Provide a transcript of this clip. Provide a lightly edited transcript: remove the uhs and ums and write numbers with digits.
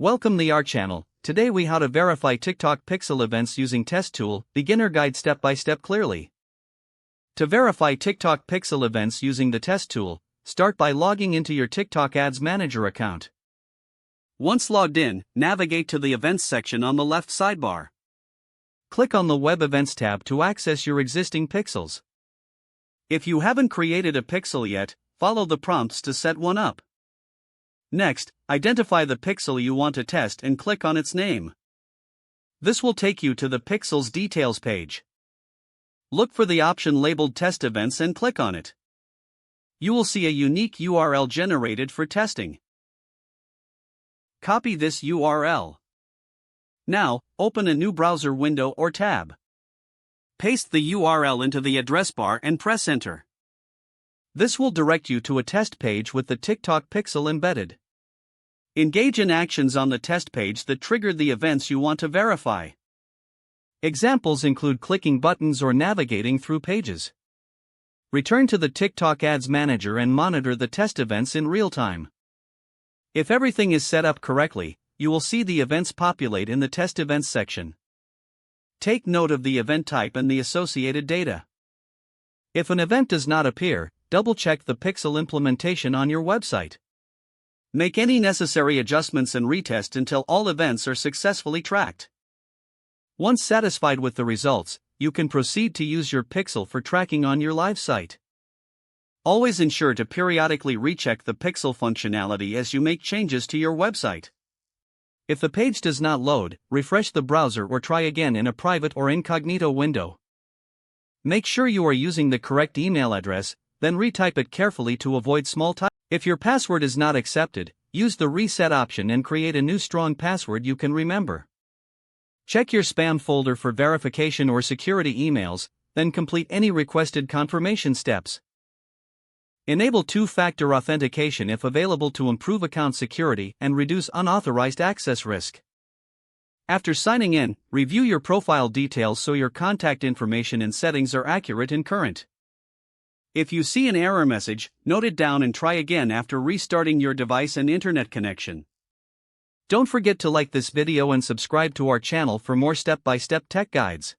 Welcome to our channel. Today we how to verify TikTok pixel events using test tool, beginner guide step by step clearly. To verify TikTok pixel events using the test tool, start by logging into your TikTok Ads Manager account. Once logged in, navigate to the Events section on the left sidebar. Click on the Web Events tab to access your existing pixels. If you haven't created a pixel yet, follow the prompts to set one up. Next, identify the pixel you want to test and click on its name. This will take you to the pixel's details page. Look for the option labeled Test Events and click on it. You will see a unique URL generated for testing. Copy this URL. Now, open a new browser window or tab. Paste the URL into the address bar and press Enter. This will direct you to a test page with the TikTok pixel embedded. Engage in actions on the test page that trigger the events you want to verify. Examples include clicking buttons or navigating through pages. Return to the TikTok Ads Manager and monitor the test events in real time. If everything is set up correctly, you will see the events populate in the Test Events section. Take note of the event type and the associated data. If an event does not appear, double-check the pixel implementation on your website. Make any necessary adjustments and retest until all events are successfully tracked. Once satisfied with the results, you can proceed to use your pixel for tracking on your live site. Always ensure to periodically recheck the pixel functionality as you make changes to your website. If the page does not load, refresh the browser or try again in a private or incognito window. Make sure you are using the correct email address, then retype it carefully to avoid small typos. If your password is not accepted, use the reset option and create a new strong password you can remember. Check your spam folder for verification or security emails, then complete any requested confirmation steps. Enable two-factor authentication if available to improve account security and reduce unauthorized access risk. After signing in, review your profile details so your contact information and settings are accurate and current. If you see an error message, note it down and try again after restarting your device and internet connection. Don't forget to like this video and subscribe to our channel for more step-by-step tech guides.